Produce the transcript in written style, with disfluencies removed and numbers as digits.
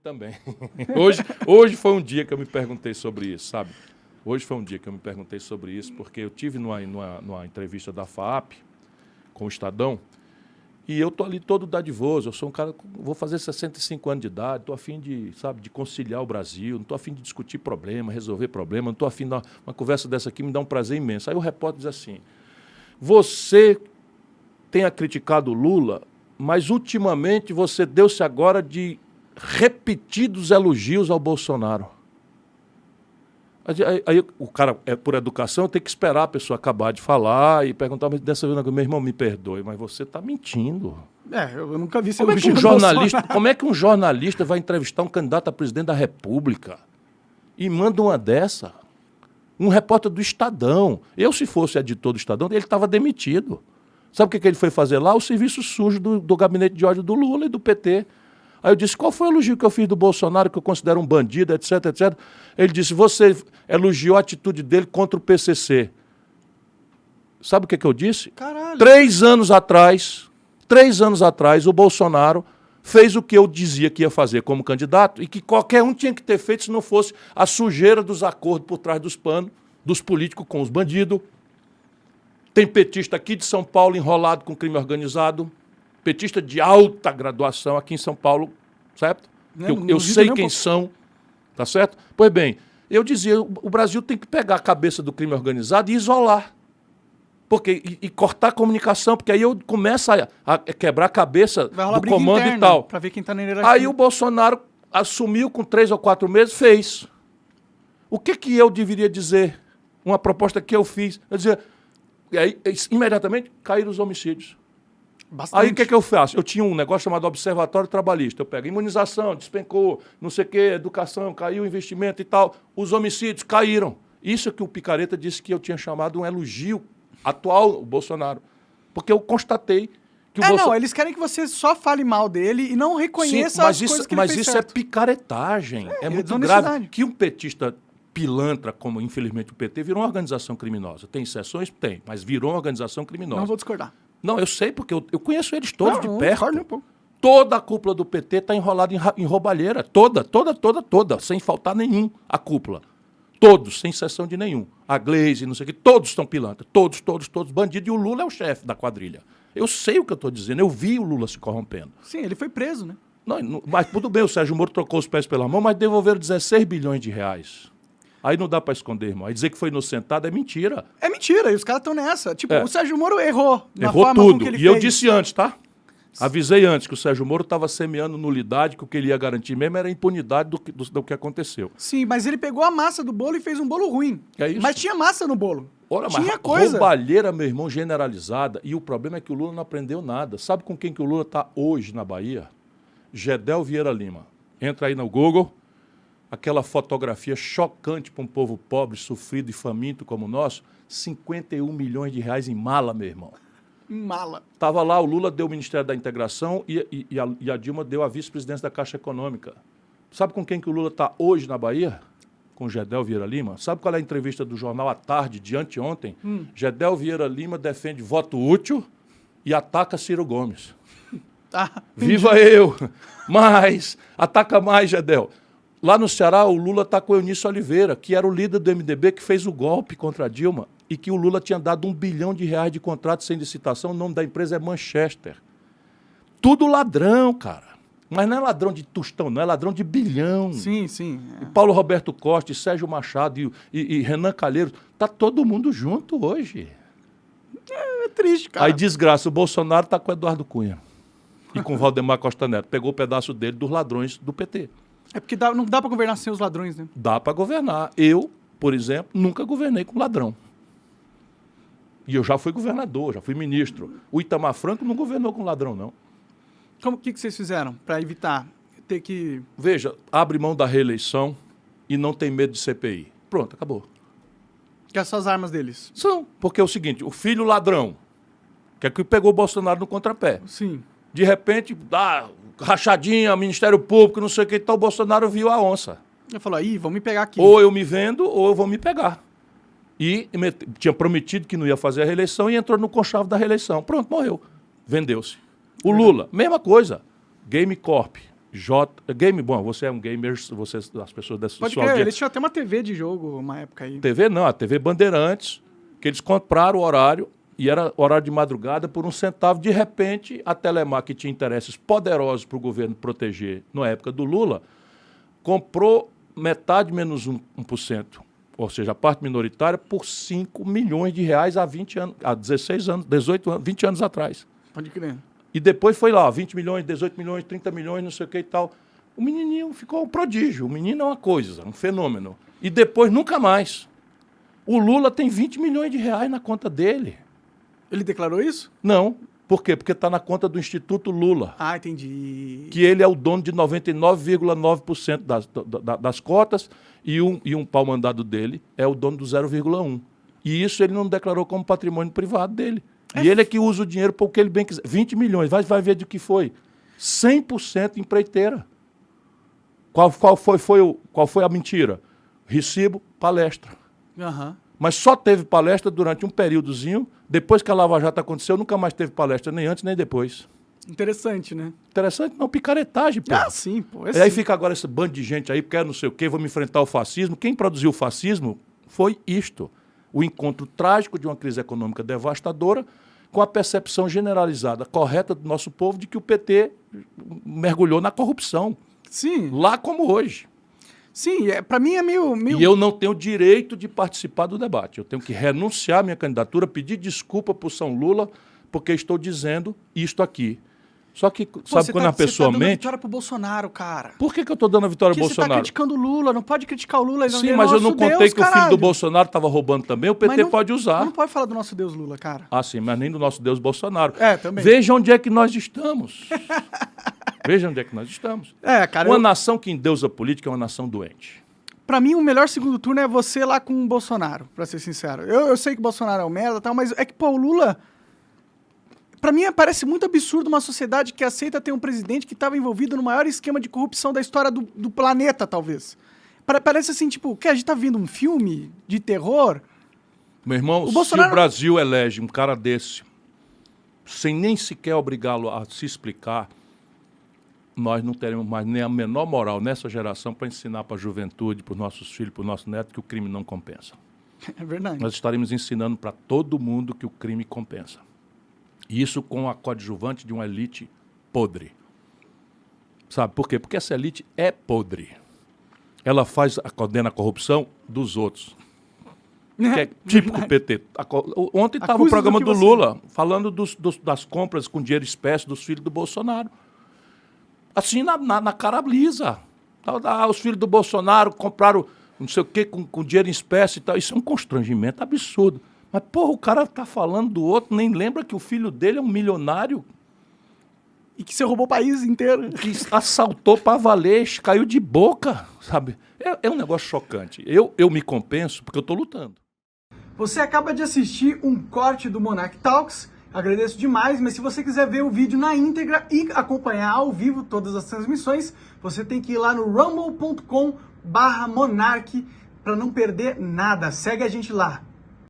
Também. Hoje foi um dia que eu me perguntei sobre isso, sabe? Hoje foi um dia que eu me perguntei sobre isso, porque eu tive numa entrevista da FAAP com o Estadão, e eu tô ali todo dadivoso, eu sou um cara, vou fazer 65 anos de idade, tô a fim de, sabe, de conciliar o Brasil, não tô a fim de discutir problema, resolver problema, não tô a fim de uma conversa dessa aqui me dá um prazer imenso. Aí o repórter diz assim: você tenha criticado o Lula, mas ultimamente você deu-se agora de repetidos elogios ao Bolsonaro. Aí o cara, por educação, tem que esperar a pessoa acabar de falar e perguntar, mas dessa vez, meu irmão, me perdoe, mas você está mentindo. Eu nunca vi como é que um jornalista vai entrevistar um candidato a presidente da República e manda uma dessa? Um repórter do Estadão. Eu, se fosse editor do Estadão, ele estava demitido. Sabe o que ele foi fazer lá? O serviço sujo do gabinete de ódio do Lula e do PT. Aí eu disse: qual foi o elogio que eu fiz do Bolsonaro, que eu considero um bandido, etc, etc. Ele disse: você elogiou a atitude dele contra o PCC. Sabe o que eu disse? Caralho. 3 anos atrás, o Bolsonaro fez o que eu dizia que ia fazer como candidato e que qualquer um tinha que ter feito se não fosse a sujeira dos acordos por trás dos panos, dos políticos com os bandidos. Tem petista aqui de São Paulo enrolado com crime organizado. Petista de alta graduação aqui em São Paulo, certo? Eu sei quem são, tá certo? Pois bem, eu dizia, o Brasil tem que pegar a cabeça do crime organizado e isolar. E cortar a comunicação, porque aí eu começo a quebrar a cabeça do comando interna, e tal. Pra ver quem tá na hierarquia. Aí o Bolsonaro assumiu com 3 ou 4 meses, fez. O que eu deveria dizer? Uma proposta que eu fiz. Eu dizia, aí, imediatamente caíram os homicídios. Bastante. Aí o que eu faço? Eu tinha um negócio chamado Observatório Trabalhista. Eu pego imunização, despencou, não sei o quê, educação, caiu o investimento e tal. Os homicídios caíram. Isso é que o Picareta disse que eu tinha chamado um elogio atual, o Bolsonaro. Porque eu constatei que o Bolsonaro... Não, eles querem que você só fale mal dele e não reconheça as coisas que ele fez certo. Mas isso é picaretagem. É muito grave. Que um petista pilantra, como infelizmente o PT, virou uma organização criminosa. Tem exceções? Tem, mas virou uma organização criminosa. Não vou discordar. Não, eu sei, porque eu conheço eles todos de perto. Toda a cúpula do PT está enrolada em roubalheira. Toda, sem faltar nenhum a cúpula. Todos, sem exceção de nenhum. A Gleisi, não sei o que, todos estão pilantras. Todos bandidos. E o Lula é o chefe da quadrilha. Eu sei o que eu estou dizendo, eu vi o Lula se corrompendo. Sim, ele foi preso, né? Não, mas tudo bem, o Sérgio Moro trocou os pés pela mão, mas devolveram 16 bilhões de reais. Aí não dá para esconder, irmão. Aí dizer que foi inocentado é mentira. É mentira, e os caras estão nessa. Tipo, o Sérgio Moro errou na forma tudo. Com que ele fez. Eu disse antes, tá? Avisei antes que o Sérgio Moro estava semeando nulidade, que o que ele ia garantir mesmo era a impunidade do que aconteceu. Sim, mas ele pegou a massa do bolo e fez um bolo ruim. É isso? Mas tinha massa no bolo. Olha, tinha coisa. Roubalheira, meu irmão, generalizada. E o problema é que o Lula não aprendeu nada. Sabe com quem que o Lula está hoje na Bahia? Gedel Vieira Lima. Entra aí no Google. Aquela fotografia chocante para um povo pobre, sofrido e faminto como o nosso, 51 milhões de reais em mala, meu irmão. Em mala. Estava lá, o Lula deu o Ministério da Integração e a Dilma deu a vice-presidência da Caixa Econômica. Sabe com quem que o Lula está hoje na Bahia? Com Gedel Vieira Lima. Sabe qual é a entrevista do jornal à tarde de anteontem? Gedel Vieira Lima defende voto útil e ataca Ciro Gomes. Viva eu! Mas, ataca mais, Gedel. Lá no Ceará, o Lula está com o Eunício Oliveira, que era o líder do MDB que fez o golpe contra a Dilma e que o Lula tinha dado R$1 bilhão de contrato sem licitação. O nome da empresa é Manchester. Tudo ladrão, cara. Mas não é ladrão de tostão, não. É ladrão de bilhão. Sim, sim. E Paulo Roberto Costa, e Sérgio Machado e Renan Calheiros. Tá todo mundo junto hoje. É triste, cara. Aí desgraça, o Bolsonaro tá com o Eduardo Cunha e com o Valdemar Costa Neto. Pegou o pedaço dele dos ladrões do PT. É porque não dá para governar sem os ladrões, né? Dá para governar. Eu, por exemplo, nunca governei com ladrão. E eu já fui governador, já fui ministro. O Itamar Franco não governou com ladrão, não. O que vocês fizeram para evitar ter que... Veja, abre mão da reeleição e não tem medo de CPI. Pronto, acabou. Que são as armas deles? São, porque é o seguinte, o filho ladrão, que é que pegou o Bolsonaro no contrapé. Sim. De repente, rachadinha, Ministério Público, não sei o que, então o Bolsonaro viu a onça. Ele falou, vão me pegar aqui. Ou eu me vendo, ou eu vou me pegar. E tinha prometido que não ia fazer a reeleição e entrou no conchavo da reeleição. Pronto, morreu. Vendeu-se. O Lula, mesma coisa. Game Corp. Bom, você é um gamer, as pessoas dessa Pode sua crer, audiência. eles tinham até uma TV de jogo uma época aí. TV não, a TV Bandeirantes, que eles compraram o horário, e era horário de madrugada por 1 centavo. De repente, a Telemar, que tinha interesses poderosos para o governo proteger na época do Lula, comprou metade menos 1%, ou seja, a parte minoritária, por 5 milhões de reais há 20 anos, há 16 anos, 18 anos, 20 anos atrás. Pode crer. E depois foi lá, 20 milhões, 18 milhões, 30 milhões, não sei o que e tal. O menininho ficou um prodígio, o menino é uma coisa, um fenômeno. E depois nunca mais. O Lula tem 20 milhões de reais na conta dele. Ele declarou isso? Não. Por quê? Porque está na conta do Instituto Lula. Ah, entendi. Que ele é o dono de 99,9% das cotas e um pau-mandado dele é o dono do 0,1%. E isso ele não declarou como patrimônio privado dele. E ele é que usa o dinheiro para o que ele bem quiser. 20 milhões, vai ver do que foi. 100% empreiteira. Qual foi a mentira? Recibo, palestra. Aham. Mas só teve palestra durante um períodozinho. Depois que a Lava Jato aconteceu, nunca mais teve palestra, nem antes nem depois. Interessante, né? Interessante, não, picaretagem, pô. Ah, sim, pô. E aí fica agora esse bando de gente aí, quer não sei o quê, vamos enfrentar o fascismo. Quem produziu o fascismo foi isto. O encontro trágico de uma crise econômica devastadora com a percepção generalizada, correta do nosso povo de que o PT mergulhou na corrupção. Sim. Lá como hoje. Sim, para mim é meio... E eu não tenho direito de participar do debate. Eu tenho que renunciar à minha candidatura, pedir desculpa para o São Lula, porque estou dizendo isto aqui. Só que, sabe quando a pessoa mente... Você tá dando a vitória pro Bolsonaro, cara. Por que eu estou dando a vitória ao Bolsonaro? Porque você tá criticando o Lula, não pode criticar o Lula. Sim, mas eu não contei que o filho do Bolsonaro estava roubando também, o PT pode usar. Não pode falar do nosso Deus Lula, cara. Ah, sim, mas nem do nosso Deus Bolsonaro. É, também. Veja onde é que nós estamos. Veja onde é que nós estamos. É, cara... Uma nação que endeusa a política é uma nação doente. Pra mim, o melhor segundo turno é você lá com o Bolsonaro, pra ser sincero. Eu sei que o Bolsonaro é um merda e tal, mas é que, pô, o Lula... Pra mim, parece muito absurdo uma sociedade que aceita ter um presidente que estava envolvido no maior esquema de corrupção da história do planeta, talvez. Parece assim, tipo, que a gente tá vendo um filme de terror... Meu irmão, se o Brasil elege um cara desse, sem nem sequer obrigá-lo a se explicar, nós não teremos mais nem a menor moral nessa geração para ensinar para a juventude, para os nossos filhos, para o nosso neto, que o crime não compensa. É verdade. Nós estaremos ensinando para todo mundo que o crime compensa. E isso com a coadjuvante de uma elite podre. Sabe por quê? Porque essa elite é podre. Ela condena a corrupção dos outros. Que é típico PT. Ontem estava o programa do Lula falando das compras com dinheiro espécie dos filhos do Bolsonaro. Assim, na cara lisa. Os filhos do Bolsonaro compraram não sei o quê com dinheiro em espécie e tal. Isso é um constrangimento absurdo. Mas, porra, o cara tá falando do outro, nem lembra que o filho dele é um milionário. E que você roubou o país inteiro. Que assaltou pra valer, caiu de boca, sabe? É um negócio chocante. Eu me compenso porque eu tô lutando. Você acaba de assistir um corte do Monarch Talks. Agradeço demais, mas se você quiser ver o vídeo na íntegra e acompanhar ao vivo todas as transmissões, você tem que ir lá no rumble.com/monarch para não perder nada. Segue a gente lá.